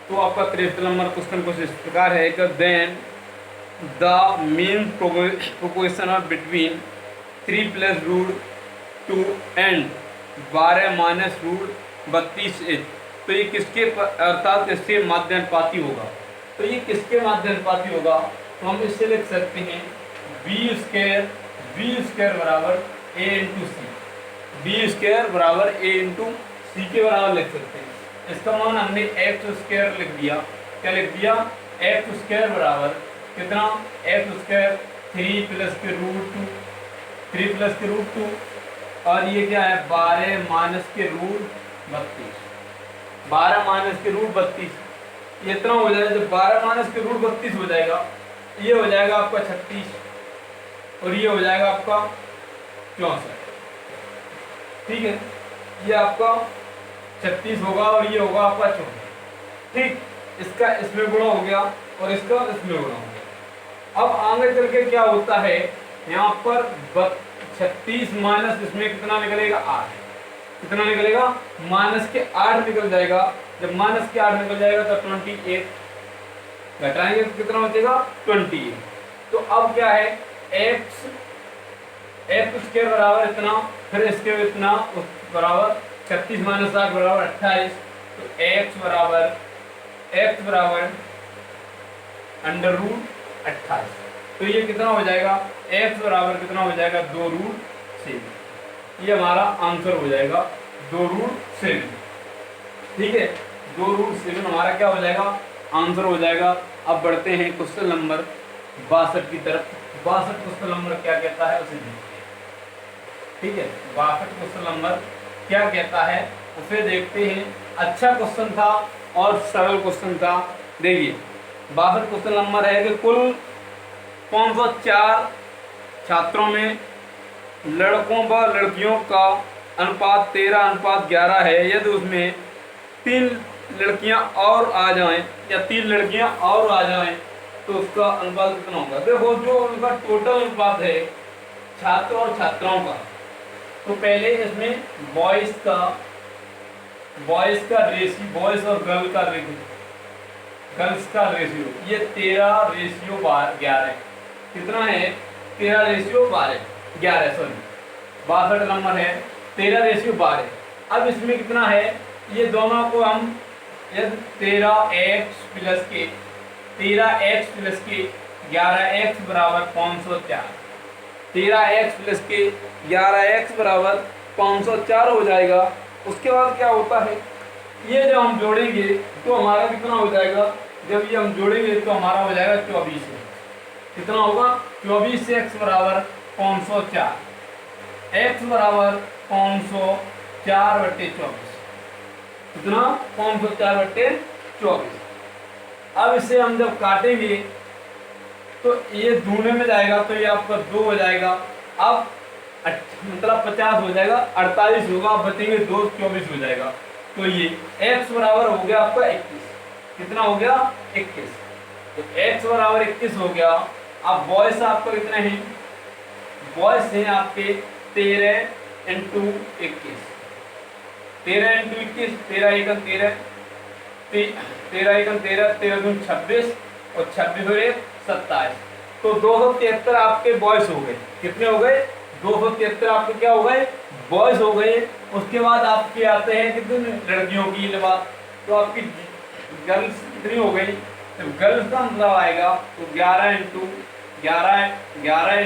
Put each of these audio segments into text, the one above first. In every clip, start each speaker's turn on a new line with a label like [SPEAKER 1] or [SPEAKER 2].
[SPEAKER 1] तो आपका 73 number question कुछ इस प्रकार है कि then the mean proportion of between 3 plus root 2 and 12 minus root 32 is. तो ये किसके अर्थात इसके माध्यानुपाती होगा। तो ये किसके माध्यानुपाती होगा, तो हम इससे लिख सकते हैं बी स्क्वायर बराबर ए इंटू सी। बी स्क्वायर बराबर ए इंटू सी के बराबर लिख सकते हैं। इसका मान हमने एक्स स्क्वायर लिख दिया। क्या लिख दिया, एक्स स्क्वायर बराबर कितना, एक्स स्क्वायर 3 प्लस के रूट 2, 3 प्लस के रूट 2 और ये क्या है 12 माइनस के रूट 32, 12 माइनस के रूट 32। ये इतना हो जाएगा, जब 12 माइनस के रूट 32 हो जाएगा, ये हो जाएगा आपका 36 और ये हो जाएगा आपका 64। ठीक है, ये आपका 36 होगा और ये होगा आपका 64। ठीक, इसका इसमें गुणा हो गया और इसका इसमें गुणा हो गया। अब आगे चल के क्या होता है, यहाँ पर 36 माइनस इसमें कितना निकलेगा 8, कितना निकलेगा माइनस के 8 निकल जाएगा। जब माइनस के 8 निकल जाएगा तो 28 घटाएंगे तो कितना बचेगा 28। तो अब क्या है एक्स स्क्वायर बराबर इतना, फिर इसके इतना बराबर 36 माइनस 8 बराबर 28। तो एक्स बराबर अंडर रूट 28। तो ये कितना हो जाएगा, एक्स बराबर कितना हो जाएगा 2 रूट 7। ये हमारा आंसर हो जाएगा 2 रूट 7। ठीक है, 2 रूट 7 हमारा क्या हो जाएगा, आंसर हो जाएगा। अब बढ़ते हैं क्वेश्चन नंबर 62 की तरफ। 62 क्वेश्चन नंबर क्या कहता है उसे देखते हैं। ठीक है, 62 क्वेश्चन नंबर क्या कहता है उसे देखते हैं। अच्छा क्वेश्चन था और सरल क्वेश्चन था। देखिए 62 क्वेश्चन नंबर है कि कुल 504 छात्रों में लड़कों व लड़कियों का अनुपात 13:11 है। यदि उसमें 3 लड़कियां और आ जाएं या 3 लड़कियां और आ जाएं तो उसका अनुपात कितना होगा। देखो जो उनका टोटल अनुपात है छात्र और छात्राओं का, तो पहले इसमें बॉयज का रेशियो, बॉयज और गर्ल्स का रेशियो ये 13:11 कितना है 13:12 सॉरी 62 नंबर है 13:12। अब इसमें कितना है, ये दोनों को हम यदि 13x प्लस के 11x बराबर 504, 13x प्लस के 11x बराबर 504 हो जाएगा। उसके बाद क्या होता है, ये जब हम जोड़ेंगे तो हमारा कितना हो जाएगा, जब ये हम जोड़ेंगे तो हमारा हो जाएगा 24। कितना होगा 24x बराबर 504, x बराबर 504/24, कितना 504/24। अब इसे हम जब काटेंगे तो ये दूने में जाएगा तो ये आपका 2 हो जाएगा। अब मतलब 50 हो जाएगा, 48 होगा, बचेंगे 2, 24 हो जाएगा। तो ये x बराबर हो गया आपका 21। कितना हो गया 21। तो x बराबर 21 हो गया। अब बॉयस आपका कितने हैं, बॉयस हैं आपके 13 × 21, 13 × 21, 13 × 1 13, 13 × 13, 13 × 26 और 26 और 1 27। तो 273 आपके बॉयज हो गए। कितने हो गए 273 आपके क्या हो गए बॉयज हो गए। उसके बाद आपके आते हैं कितने लड़कियों की बात, तो आपकी गर्ल्स कितनी हो गई। जब गर्ल्स का मतलब आएगा तो 11 ×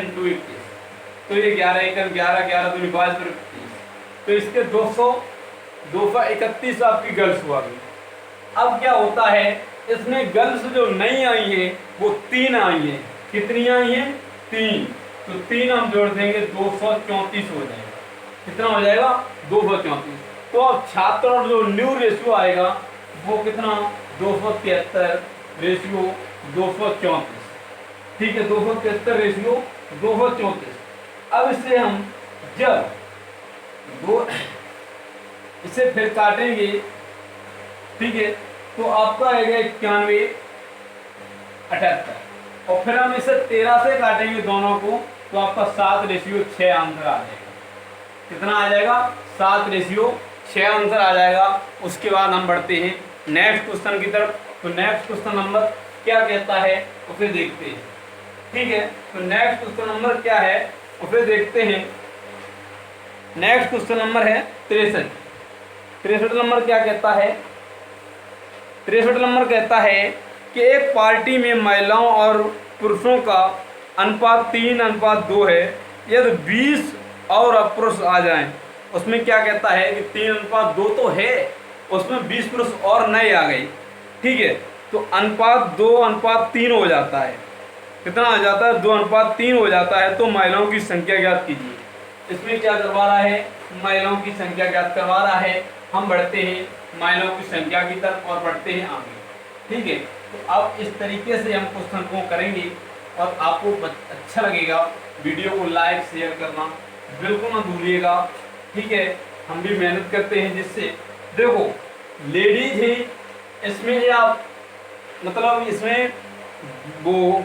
[SPEAKER 1] 21, तो ये 11 × 11, 11 × 2 22 × 25। तो इसके 231 आपकी गर्ल्स हुआ गई। अब क्या होता है, इसमें गर्ल्स जो नहीं आई है वो 3 आई हैं। कितनी आई हैं 3, तो 3 हम जोड़ देंगे 234 हो जाएगा। कितना हो जाएगा 234। तो अब छात्र और जो न्यू रेशियो आएगा वो कितना 273/234। ठीक है 273/234। अब इसे हम जब इसे फिर काटेंगे, ठीक है, तो आपका आएगा 91/78 और फिर हम इसे 13 से काटेंगे दोनों को तो आपका 7/6 आंसर आ जाएगा। कितना आ जाएगा 7/6 आंसर आ जाएगा। उसके बाद हम बढ़ते हैं नेक्स्ट क्वेश्चन की तरफ। तो नेक्स्ट क्वेश्चन नंबर क्या कहता है उसे देखते हैं। ठीक है, तो नेक्स्ट क्वेश्चन नंबर क्या है उसे देखते हैं। नेक्स्ट क्वेश्चन नंबर है 63। 63 नंबर क्या कहता है? 63 नंबर कहता है कि एक पार्टी में महिलाओं और पुरुषों का अनुपात 3:2 है। यदि 20 और पुरुष आ जाएं, उसमें क्या कहता है कि 3:2 तो है, उसमें 20 पुरुष और नए आ गए। ठीक है, तो अनुपात 2:3 हो जाता है। कितना आ जाता है? 2:3 हो जाता है। तो महिलाओं की संख्या ज्ञात कीजिए। इसमें क्या करवा रहा है? महिलाओं की संख्या ज्ञात करवा रहा है। हम बढ़ते हैं महिलाओं की संख्या की तरफ और बढ़ते हैं आगे। ठीक है, तो अब इस तरीके से हम क्वेश्चन को करेंगे और आपको अच्छा लगेगा। वीडियो को लाइक शेयर करना बिल्कुल ना भूलिएगा। ठीक है, हम भी मेहनत करते हैं जिससे देखो लेडीज ही इसमें आप मतलब इसमें वो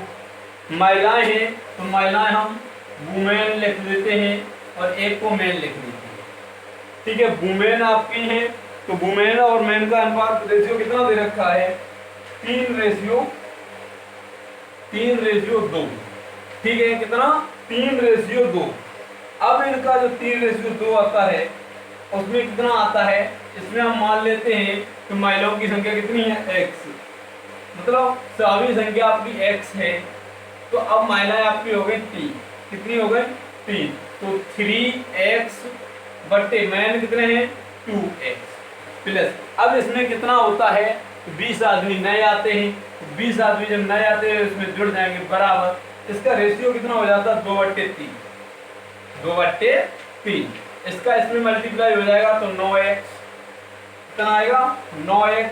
[SPEAKER 1] महिलाएं हैं, तो महिलाएं हम वुमेन लिख देते हैं और एक को मेन लिख देते हैं। ठीक है, वुमेन आपकी हैं तो वुमेन और मेन का अनुपात रेशियो कितना दे रखा है? 3:2। ठीक है, कितना? 3:2। अब इनका जो 3:2 आता है उसमें कितना आता है? इसमें हम मान लेते हैं कि महिलाओं की संख्या कितनी है? x, मतलब सभी संख्या आपकी x है। तो अब महिलाएं आपकी हो गई 3। कितनी हो गई? 3। तो 3x बट्टे मैन कितने हैं? 2x plus. अब इसमें कितना होता है? 20 आदमी नए आते हैं। 20 आदमी जब नए आते हैं इसमें जुड़ जाएंगे बराबर। इसका रेशियो कितना हो जाता है? 2/3। 2/3। इसका इसमें मल्टीप्लाई हो जाएगा तो 9x। कितना आएगा? 9x।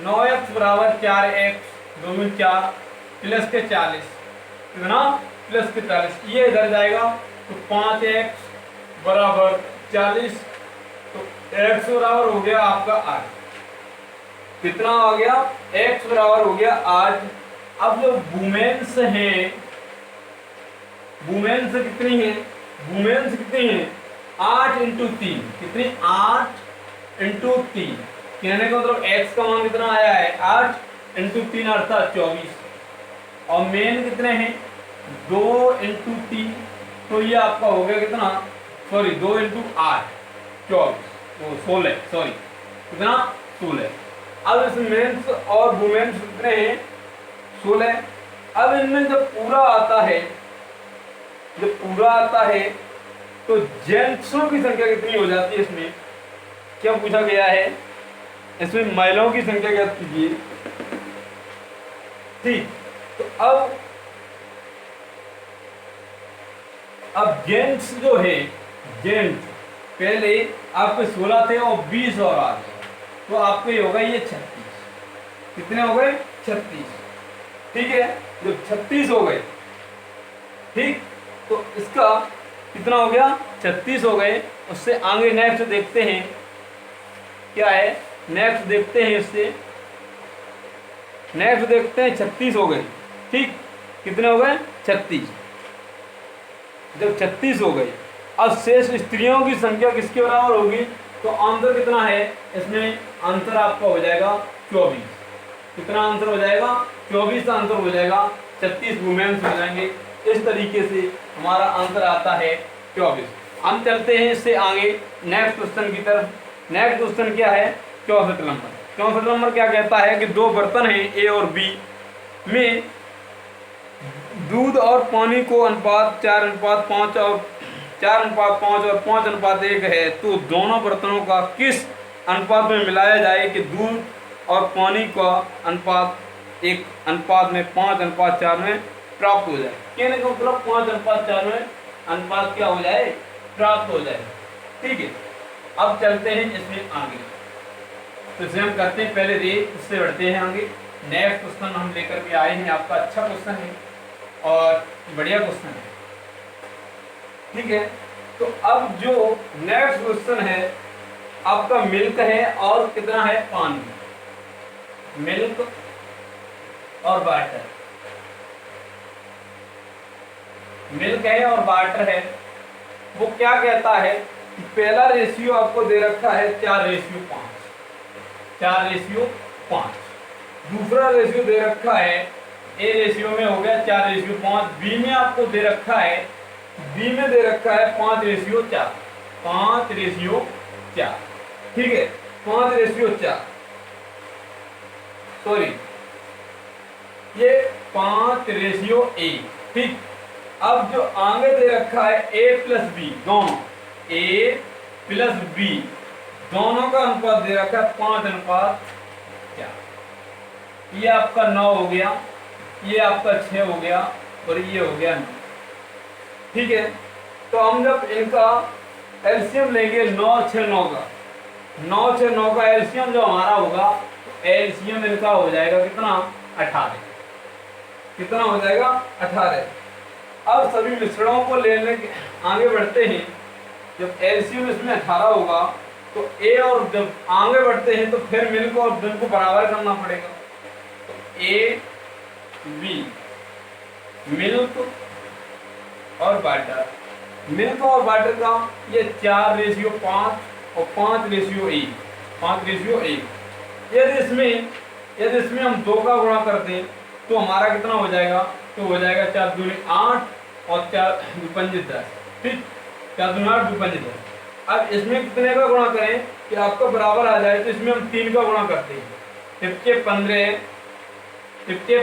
[SPEAKER 1] 9x बराबर 4x 2 में 4 प्लस के 40। कितना? प्लस के 40। ये इधर जाएगा तो 5x बराबर 40। तो x बराबर हो गया आपका 8। कितना हो गया? x बराबर हो गया 8। अब जो वुमेन्स हैं, वुमेन्स कितनी है? वुमेन्स कितनी है? 8 × 3। कितनी? 8 × 3। कहने का मतलब x का मान कितना आया है? 8 × 3 अर्थात 24। और मेन कितने हैं? 2 × 3। तो ये आपका हो गया कितना? सॉरी 2 × 8 24, वो 16। सॉरी कितना? 16। अब इस मेंस और वुमेन्स कितने हैं? 16। अब इनमें जब पूरा आता है, जब पूरा आता है तो जेंट्सों की संख्या कितनी हो जाती है? इसमें क्या पूछा गया है? इसमें महिलाओं की संख्या ज्ञात कीजिए। ठीक, तो अब जेंट्स जो है, जेंट्स पहले आपके 16 थे और 20 और आ गए तो आपके हो गए ये 36। कितने हो गए? 36। ठीक है, जब 36 हो गए, ठीक, तो इसका कितना हो गया? 36 हो गए। उससे आगे नेक्स्ट देखते हैं क्या है। नेक्स्ट देखते हैं, इससे नेक्स्ट देखते हैं। 36 हो गए। ठीक, कितने हो गए? 36। जब 36 हो गए, अब शेष स्त्रियों की संख्या किसके बराबर होगी? तो आंसर कितना है इसमें? आंसर आपका हो जाएगा 24। कितना आंसर हो जाएगा? 24 आंसर हो जाएगा। 36 वुमेन्स हो जाएंगे। इस तरीके से हमारा आंसर आता है 24। हम चलते हैं इससे आगे नेक्स्ट क्वेश्चन की तरफ। नेक्स्ट क्वेश्चन क्या है? 64 नंबर। 64 नंबर क्या कहता है कि 2 बर्तन हैं ए और बी में दूध और पानी को अनुपात 4:5 और 4:5 और 5:1 है। तो दोनों बर्तनों का किस अनुपात में मिलाया जाए कि दूध और पानी का अनुपात एक अनुपात में 5:4 में प्राप्त हो जाए? कहने का मतलब 5:4 में अनुपात क्या हो जाए? प्राप्त हो जाए। ठीक है, अब चलते हैं इसमें आगे। तो इसे हम करते हैं पहले रेट, उससे बढ़ते हैं आगे। नेक्स्ट क्वेश्चन हम लेकर के आए हैं। आपका अच्छा क्वेश्चन है और बढ़िया क्वेश्चन है। ठीक है, तो अब जो नेक्स्ट क्वेश्चन है आपका मिल्क है और कितना है? पानी। मिल्क और वाटर, मिल्क है और वाटर है। वो क्या कहता है कि पहला रेशियो आपको दे रखा है 4:5। 4:5 5। दूसरा रेशियो दे रखा है ए रेशियो में हो गया 4:5, बी में आपको दे रखा है, बी में दे रखा है 5:4, 5:4, ठीक है, 5:4, सॉरी ये 5:1, ठीक। अब जो आगे दे रखा है ए प्लस बी, दोनों ए प्लस बी दोनों का अनुपात दे रखा है 5:4, ये आपका 9 हो गया, ये आपका 6 हो गया और ये हो गया 9, ठीक है। तो हम जब इनका एलसीएम लेंगे 9, 6, 9 का, 9, 6, 9 का एलसीएम जो हमारा होगा, तो एलसीएम इनका हो जाएगा कितना, 18, कितना हो जाएगा, 18। अब सभी मिश्रणों को लेने के आगे बढ़ते हैं, जब एलसीएम इसमें 18 होगा तो ए, और जब आगे बढ़ते हैं तो फिर मिल्क और बिल को बराबर करना पड़ेगा। तो ए बी, मिल्क और वाटर, मिल्क और वाटर का ये 4:5 और 5:1, 5:1। यदि इसमें हम 2 का गुणा कर दें तो हमारा कितना हो जाएगा, तो हो जाएगा 4 दूनी 8 और 4 दूनी 10, ठीक, 4 दूनी 8, 2 पंजे 10। अब इसमें कितने का गुणा करें कि आपका बराबर आ जाए, तो इसमें हम 3 का गुणा करते हैं,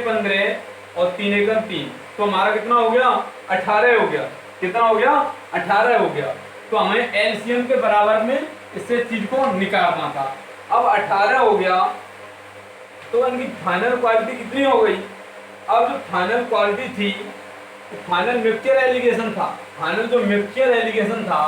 [SPEAKER 1] 15 और 3 एकम 3, तो हमारा कितना हो गया, 18 हो गया, कितना हो गया, 18 हो गया। तो हमें एलसीएम के बराबर में इससे चीज को निकालना था। अब 18 हो गया तो इनकी फाइनल क्वालिटी कितनी हो गई। अब जो फाइनल क्वालिटी थी, तो फाइनल मिक्सचर एलिगेशन था, फाइनल जो मिक्सचर एलिगेशन था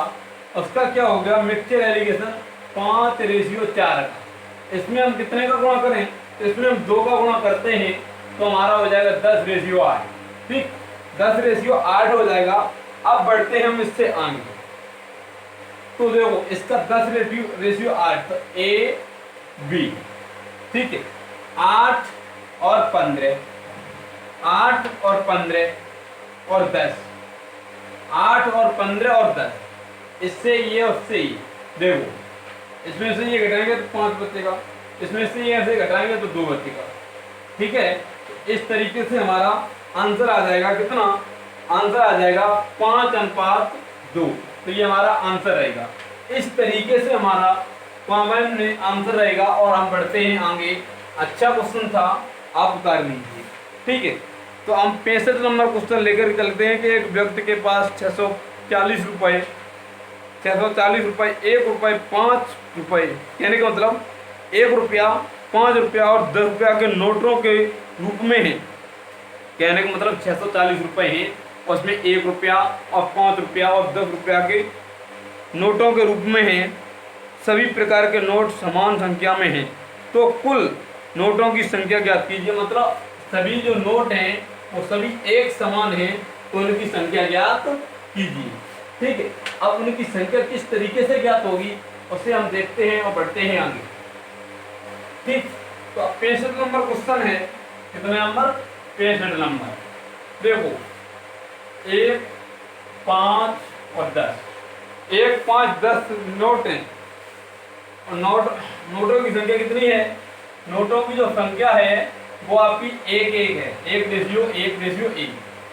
[SPEAKER 1] उसका क्या हो गया, मिक्सचर एलिगेशन 5:4 का। इसमें हम कितने का गुणा करें, तो इसमें हम 2 का गुणा करते हैं तो हमारा हो जाएगा 10:8, ठीक, 10:8 हो जाएगा। अब बढ़ते हैं हम इससे आगे, तो देखो इसका 10:8, तो ए बी, ठीक है, 8 और 15, 8 और 15 और 10, 8 और 15 और 10, इससे ये उससे ये, देखो इसमें से ये घटाएंगे तो 5 बचेगा, इसमें से ये ऐसे घटाएंगे तो 2 बचेगा, ठीक है। तो इस तरीके से हमारा आंसर आ जाएगा, कितना आंसर आ जाएगा, 5:2, तो ये हमारा आंसर रहेगा। इस तरीके से हमारा कॉमन में आंसर रहेगा। और हम बढ़ते हैं आगे, अच्छा क्वेश्चन था, आप उतार लीजिए, ठीक है। तो हम 65 नंबर क्वेश्चन लेकर चलते हैं कि एक व्यक्ति के पास 640 रुपये, 640 रुपये, 1 रुपये, 5 रुपये, कहने का मतलब 1 रुपया, 5 रुपया और 10 रुपया के नोटों के रूप में है, कहने का मतलब 640 रुपये हैं, उसमें 1 रुपया और 5 रुपया और 10 रुपया के नोटों के रूप में हैं। सभी प्रकार के नोट समान संख्या में हैं, तो कुल नोटों की संख्या ज्ञात कीजिए। मतलब सभी जो नोट हैं वो सभी एक समान हैं, तो उनकी संख्या ज्ञात कीजिए, ठीक है। अब उनकी संख्या किस तरीके से ज्ञात होगी उसे हम देखते हैं और बढ़ते हैं आगे, ठीक। तो 65 नंबर क्वेश्चन है, कितना नंबर, 65 नंबर। देखो 1, 5 और 10, 1, 5, 10 नोट हैं, और नोटों की संख्या कितनी है, नोटों की जो संख्या है वो आपकी 1:1 है, 1:1,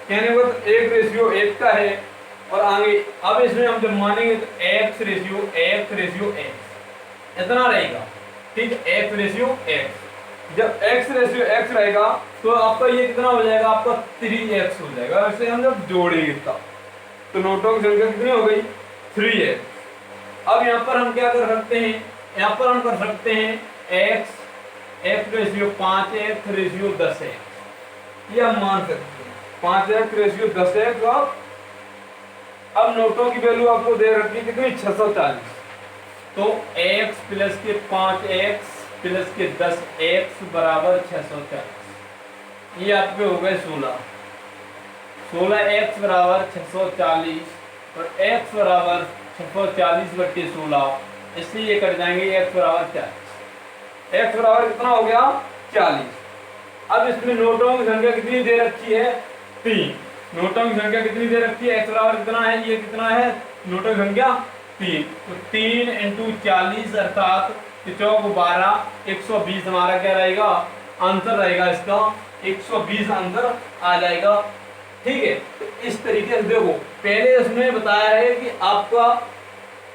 [SPEAKER 1] कहने को तो 1:1 का है। और आगे अब इसमें हम जब मानेंगे तो x:x इतना रहेगा, ठीक है, x:x। जब x:x रहेगा तो आपका ये कितना हो जाएगा, आपका 3x हो जाएगा। वैसे हम जब जोड़ेंगे इसका तो नोटों की संख्या कितनी हो गई, 3x। अब यहाँ पर हम क्या कर सकते हैं, यहाँ पर हम कर सकते हैं x 5, x:10, ये हम मान सकते हैं 5x:10। अब नोटों की वैल्यू आपको दे रखी है कितनी, 640। तो x प्लस के 5x प्लस के 10x बराबर 640, ये आपके हो गए 16। 16x बराबर 640 और x बराबर 640/16, इसलिए ये कट जाएंगे, x बराबर 40, x बराबर कितना हो गया, 40। अब इसमें नोटों की संख्या कितनी दे रखी है, 3। नोटों की संख्या कितनी दे रखी है, x बराबर कितना है, ये कितना है, नोटों की संख्या 3। तो 3 × 40 अर्थात तो चौक 12, 120 हमारा क्या रहेगा, आंसर रहेगा इसका 120 आंसर आ जाएगा। ठीक है, तो इस तरीके से देखो, पहले उसमें बताया है कि आपका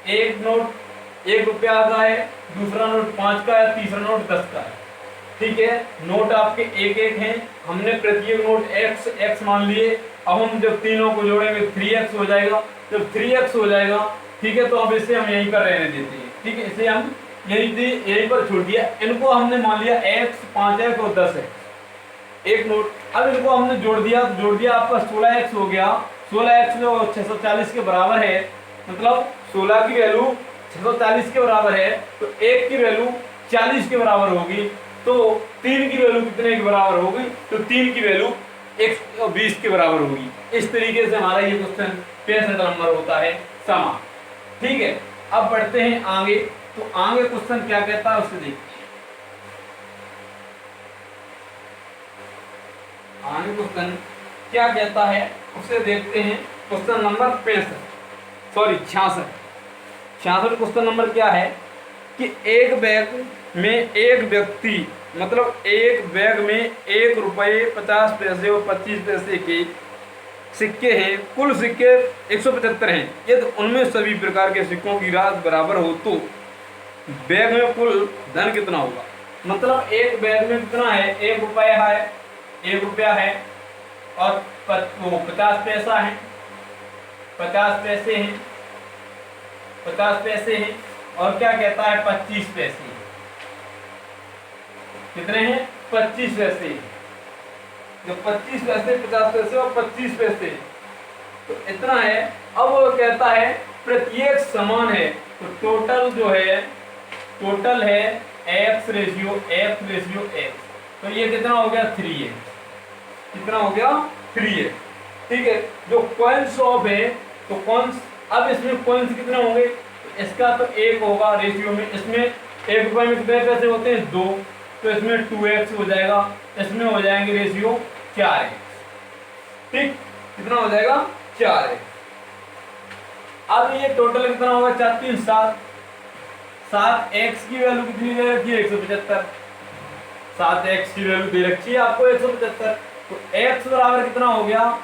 [SPEAKER 1] एक नोट 1 रुपया का है, दूसरा नोट 5 का है, तीसरा नोट 10 का है। ठीक है, नोट आपके एक एक हैं, हमने प्रत्येक नोट x मान लिए। अब हम जब तीनों को जोड़ेंगे 3x हो जाएगा। जब 3x हो जाएगा, ठीक है, तो अब इसे हम यहीं पर रहने देते हैं। ठीक है, इसे हम यहीं पर छोड़ दिया। इनको हमने मान लिया x, 5x और 10x एक नोट। अब इनको हमने जोड़ दिया, तो जोड़ दिया आपका 16x हो गया। 16x जो 640 के बराबर है, मतलब 16 की वैल्यू 640 के बराबर है, तो 1 की वैल्यू 40 के बराबर होगी। तो 3 की वैल्यू कितने के बराबर होगी, तो 3 की वैल्यू 120 के बराबर होगी। इस तरीके से हमारा ये क्वेश्चन 65 नंबर होता है समा। ठीक है, अब बढ़ते हैं आगे। तो आगे क्वेश्चन क्या कहता है उसे देखते हैं। आगे क्वेश्चन क्या कहता है उसे देखते हैं। क्वेश्चन नंबर 66 क्वेश्चन नंबर क्या है कि एक बैग में एक व्यक्ति, मतलब एक बैग में 1 रुपये 50 पैसे और 25 पैसे के सिक्के हैं। कुल सिक्के 175 हैं। यदि उनमें सभी प्रकार के सिक्कों की राशि बराबर हो तो बैग में कुल धन कितना होगा। मतलब एक बैग में कितना है, 1 रुपया है, 1 रुपया है और 50 पैसा है, 50 पैसे हैं, 50 पैसे हैं और क्या कहता है 25 पैसे। कितने हैं, 25 पैसे। जो 25 पैसे, 50 पैसे और 25 पैसे, तो इतना है। अब वो कहता है प्रत्येक समान है, तो टोटल जो है, टोटल है x रेशियो x। तो ये कितना हो गया 3x। कितना हो गया 3x। ठीक है, जो कॉइन्स ऑफ है, तो कॉइन्स, अब इसमें कॉइन्स कितने होंगे, तो इसका तो 1 होगा रेशियो में। इसमें 1 रुपए में कितने पैसे होते हैं, 2, तो इसमें 2x हो जाएगा। इसमें हो जाएंगे रेशियो 4x। ठीक, कितना हो जाएगा 4x। अब ये टोटल कितना होगा, 4 3 7। 7x की वैल्यू कितनी दे रखी है, 175। 7x की वैल्यू दे रखी है आपको 175। तो x बराबर कितना हो गया,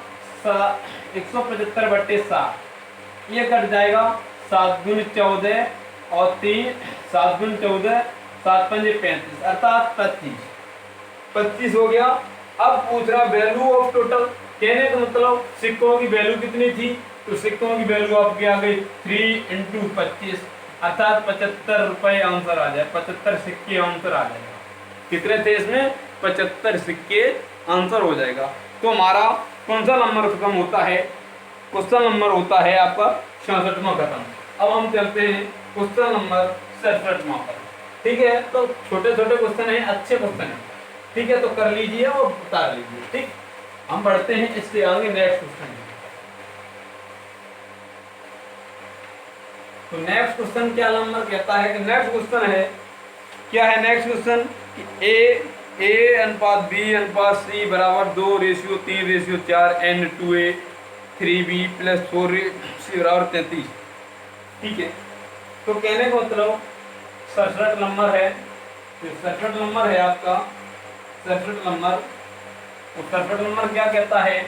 [SPEAKER 1] 175/7। ये कट जाएगा, 7 दूनी 14 और 3, 7 दूनी 14, 7 पंजे 35, अर्थात 25 हो गया। अब पूछ रहा वैल्यू ऑफ टोटल। कहने का मतलब सिक्कों की वैल्यू कितनी थी, तो सिक्कों की वैल्यू आपकी आ गई 3 × 25, अर्थात 75 रुपए आंसर आ जाए। 75 सिक्के आंसर आ जाएगा। कितने थे इसमें, 75 सिक्के आंसर हो जाएगा। तो हमारा कौन सा नंबर खत्म होता है, क्वेश्चन नंबर होता है आपका 66वां खत्म। अब हम चलते हैं क्वेश्चन नंबर 67वां पर। ठीक है, तो छोटे छोटे क्वेश्चन है, अच्छे क्वेश्चन है। ठीक है, तो कर लीजिए और उतार लीजिए। ठीक, हम बढ़ते हैं इससे आगे नेक्स्ट क्वेश्चन। तो नेक्स्ट क्वेश्चन क्या नंबर कहता है कि नेक्स्ट क्वेश्चन है, क्या है नेक्स्ट क्वेश्चन कि A/B/C बराबर 2:3:4 N/2A 3B + 4C बराबर 33। ठीक है, तो कहने को मतलब 67 नंबर है। तो 67 नंबर है आपका 67 नंबर। तो 67 नंबर क्या कहता है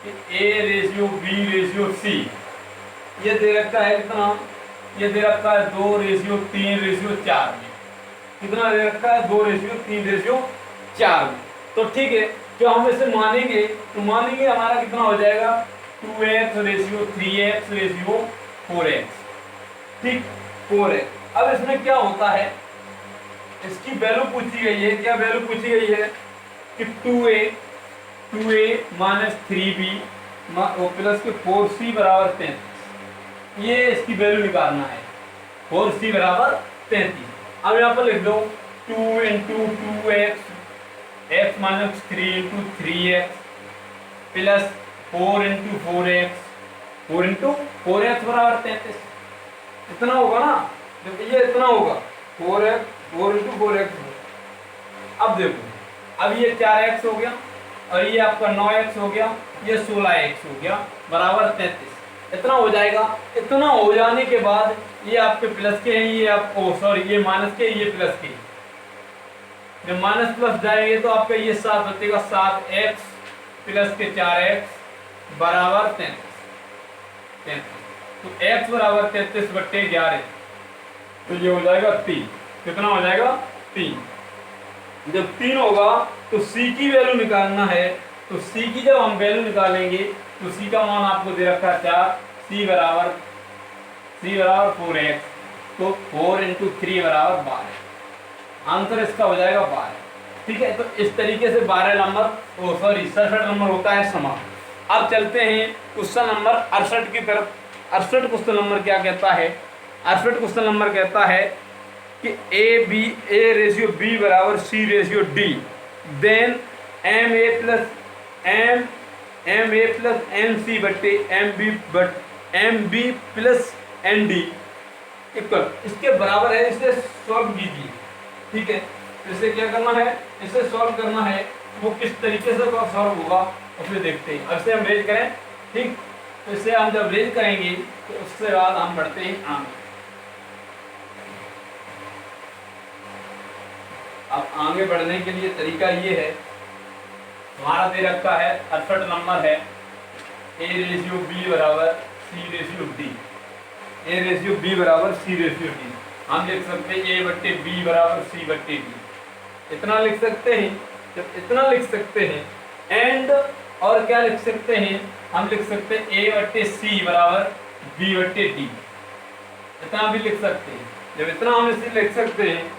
[SPEAKER 1] कि A/B/C ये दे रखा है कितना, ये दे रखा है 2:3:4 में। कितना दे रखा है, 2:3:4 में। तो ठीक है, जो हम इसे मानेंगे तो मानेंगे हमारा कितना हो जाएगा 2x/3x/4x। ठीक, 4x। अब इसमें क्या होता है, इसकी वैल्यू पूछी गई है। क्या वैल्यू पूछी गई है कि 2a - 3b प्लस के 4c बराबर 33। ये इसकी वैल्यू निकालना है, 4c बराबर 33। अब यहाँ पर लिख दो 2 × 2x x - 3 × 3x plus 4 × 4x 4 × 4x बराबर 33। इतना होगा ना, देखिए ये इतना होगा 4 × 4x। अब देखो, अब ये 4x हो गया और ये आपका 9x हो गया, ये 16x हो गया बराबर 33। इतना हो जाएगा। इतना हो जाने के बाद ये आपके प्लस के हैं, ये आप सॉरी ये माइनस के, ये प्लस के। जब माइनस प्लस जाएंगे तो आपका ये 7 बचेगा, 7x प्लस के 4x बराबर 33। तो x बराबर 33/11, तो ये हो जाएगा 3। कितना हो जाएगा? 3। जब 3 होगा तो c की वैल्यू निकालना है। तो c की जब हम वैल्यू निकालेंगे तो c का मान आपको दे रखा है 4, c बराबर 4x, तो 4 × 3 बराबर 12। आंसर इसका हो जाएगा 12। ठीक है, तो इस तरीके से 12 नंबर 67 नंबर होता है समाप्त। अब चलते हैं क्वेश्चन नंबर 68 की तरफ। 68 क्वेश्चन नंबर क्या कहता है? 68 क्वेश्चन नंबर कहता है कि A रेशियो B बराबर C ratio D, then MA plus MC बट्टे MB प्लस ND इक्वल, इसके बराबर है। इसे सॉल्व कीजिए। ठीक है, इसे क्या करना है? इसे सॉल्व करना है। वो किस तरीके से सॉल्व होगा उसे देखते हैं। अब इसे हम रेज करें। ठीक, तो इसे हम जब रेज करेंगे तो उसके बाद हम बढ़ते हैं आगे। अब आगे बढ़ने के लिए तरीका ये है, हमारा दे रखा है 68 नंबर है A रेशियो B बराबर C ratio D। A ratio B बराबर C रेशियो D हम लिख सकते हैं A/B बराबर C/D। इतना लिख सकते हैं। जब इतना लिख सकते हैं एंड और क्या लिख सकते हैं? हम लिख सकते हैं A/C बराबर B/D। इतना भी लिख सकते हैं। जब इतना हम इसे लिख सकते हैं,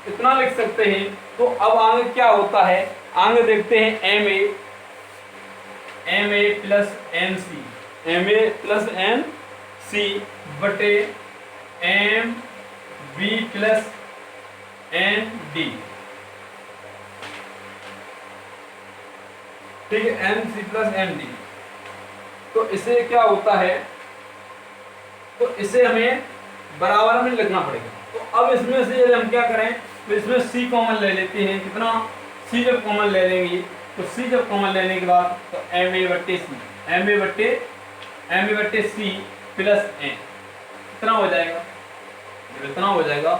[SPEAKER 1] इतना लिख सकते हैं, तो अब आगे क्या होता है? आगे देखते हैं MA प्लस NC बटे MB प्लस ND। ठीक है, MC प्लस ND। तो इसे क्या होता है? तो इसे हमें बराबर में लिखना पड़ेगा। तो अब इसमें से यदि हम क्या करें, तो इसमें C कॉमन ले लेते हैं। कितना? C जब कॉमन ले लेंगे तो C जब कॉमन लेने के बाद तो MA बट्टे C प्लस N इतना हो जाएगा। जब इतना हो जाएगा,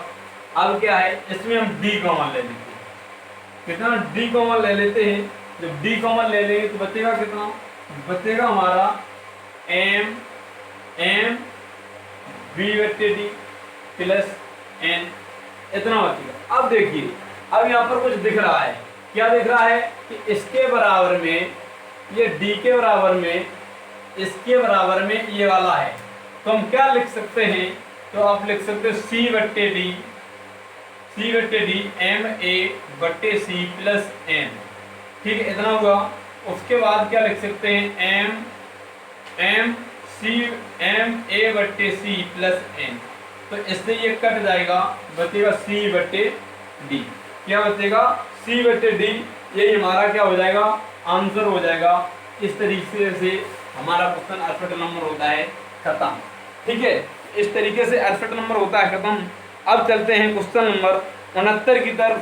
[SPEAKER 1] अब क्या है? इसमें हम D कॉमन ले लेते हैं। कितना? D कॉमन ले लेते हैं। जब D कॉमन ले लेंगे तो बचेगा कितना? बचेगा हमारा B/D प्लस N, इतना बचेगा। अब देखिए, अब यहाँ पर कुछ दिख रहा है। क्या दिख रहा है? कि इसके बराबर में, ये D के बराबर में, इसके बराबर में ये वाला है। तो हम क्या लिख सकते हैं? तो आप लिख सकते हो C/D MA/C प्लस N। ठीक है, इतना हुआ। उसके बाद क्या लिख सकते हैं? MA/C plus N। तो इससे ये कट जाएगा, बचेगा C/D। क्या बचेगा? C/D। ये हमारा क्या हो जाएगा? आंसर हो जाएगा। इस तरीके से हमारा क्वेश्चन 68 नंबर होता है खत्म। ठीक है, इस तरीके से 68 नंबर होता है खत्म। अब चलते हैं क्वेश्चन नंबर 69 की तरफ।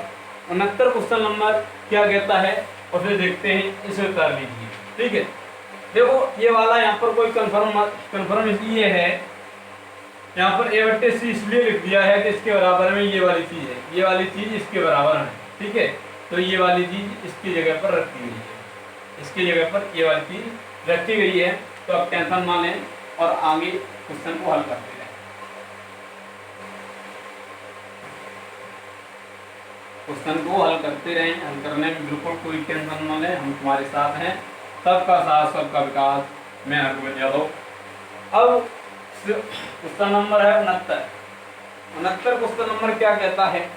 [SPEAKER 1] 69 क्वेश्चन नंबर क्या कहता है उसे देखते हैं। इसे उतार लीजिए। ठीक है, देखो ये वाला यहाँ पर कोई कन्फर्म इसलिए है, यहाँ पर A/C इसलिए लिख दिया है कि इसके बराबर में ये वाली चीज़ है, ये वाली चीज़ इसके बराबर है। ठीक है, तो ये वाली चीज़ इसकी जगह पर रखी गई है, इसकी जगह पर ये वाली चीज़ रखी गई है। तो अब टेंशन ना लें और आगे क्वेश्चन को हल करते रहें। क्वेश्चन को हल करते रहें, हल करने में बिल्कुल कोई टेंशन ना लें, हम तुम्हारे साथ हैं। सबका साथ सबका विकास। मैं हरगोविंद यादव। अब क्वेश्चन नंबर है 69। 69 क्वेश्चन नंबर क्या कहता है?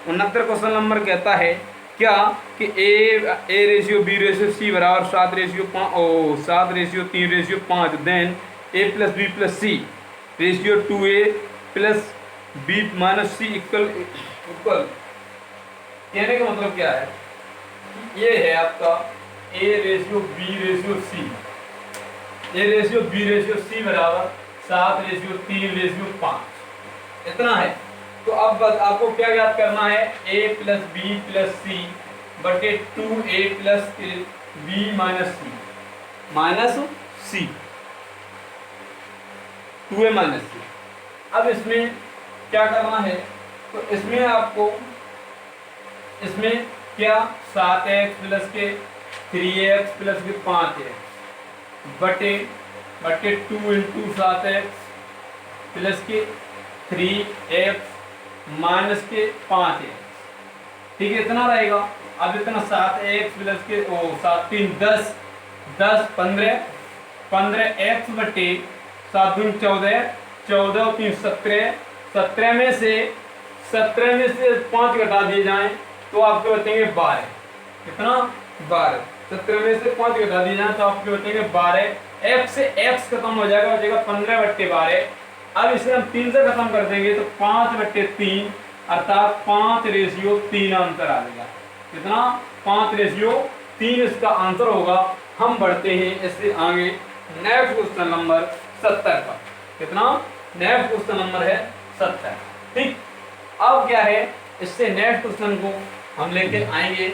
[SPEAKER 1] 69 क्वेश्चन नंबर कहता है क्या कि A/B/C बराबर 7/3/5 then A+B+C ratio 2A+B-C equal. कहने का मतलब क्या है? ये है आपका A/B/C। A/B/C बराबर 7/3/5 इतना है। तो अब बस आपको क्या याद करना है? A+B+C बटे 2A+B-C minus C। 2a minus सी। अब इसमें क्या करना है, तो इसमें आपको इसमें क्या 7x प्लस के 3x प्लस के 5x बटे 2 इंटू 7x प्लस के 3x माइनस के 5x, ठीक है, इतना रहेगा। अब इतना 7x प्लस के 7 3 10 10 15x बटे 7 दूनी 14 14 और 3 17 17 में से 5 घटा दिए जाएं तो आपके बचेंगे 12। कितना 12। 17 में से 5 घटा दिए जाएं तो आपके बचेंगे 12। x से x खत्म हो जाएगा, बचेगा 15 बट्टे 12। अब इसे हम 3 से खत्म कर देंगे तो 5 बट्टे 3 अर्थात 5:3 आंसर आ जाएगा। कितना 5:3 इसका आंसर होगा। हम बढ़ते हैं इससे आगे नेक्स्ट क्वेश्चन नंबर 70 पर। कितना नेक्स्ट क्वेश्चन नंबर है 70। ठीक, अब क्या है, इससे नेक्स्ट क्वेश्चन को हम लेके आएंगे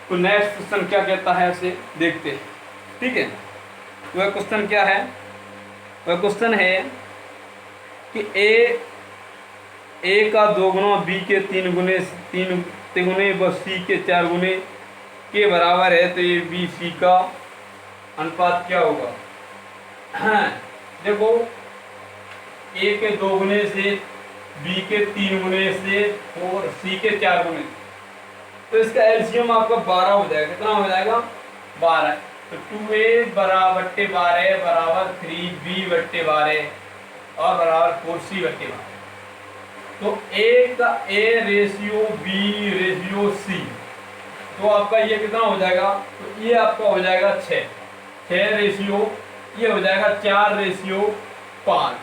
[SPEAKER 1] तो नेक्स्ट क्वेश्चन क्या कहता है उसे देखते हैं। ठीक है, वह क्वेश्चन क्या है, वह क्वेश्चन है कि ए का 2 गुना बी के 3 गुने व सी के 4 गुने के बराबर है, तो ये बी सी का अनुपात क्या होगा। हाँ, देखो ए के 2 गुने से बी के 3 गुने से और सी के 4 गुने, तो इसका एलसीएम आपका 12 हो जाएगा। कितना हो जाएगा 12। तो 2a बट्टे 12 बराबर 3b बट्टे 12 और बराबर 4c बट्टे 12। तो a का a ratio b ratio c, तो आपका ये कितना हो जाएगा, तो ये आपका हो जाएगा 6 रेशियो, ये हो जाएगा 4:5,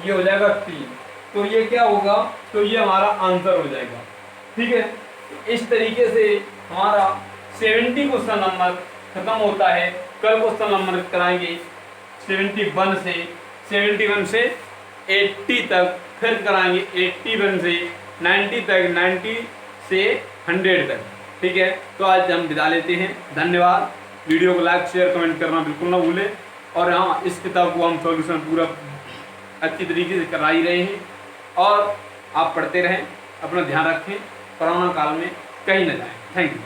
[SPEAKER 1] ये हो जाएगा 3। तो ये क्या होगा, तो ये हमारा आंसर हो जाएगा। ठीक है, तो इस तरीके से हमारा 70 क्वेश्चन नंबर खत्म होता है। कल क्वेश्चन नंबर कराएंगे 71 से 80 तक, फिर कराएंगे 81 से 90 तक, 90 से 100 तक। ठीक है, तो आज हम विदा लेते हैं। धन्यवाद। वीडियो को लाइक शेयर कमेंट करना बिल्कुल ना भूलें। और हाँ, इस किताब को हम सॉल्यूशन पूरा अच्छी तरीके से करा ही रहे हैं और आप पढ़ते रहें, अपना ध्यान रखें, कोरोना काल में कहीं न जाएं। Thank you.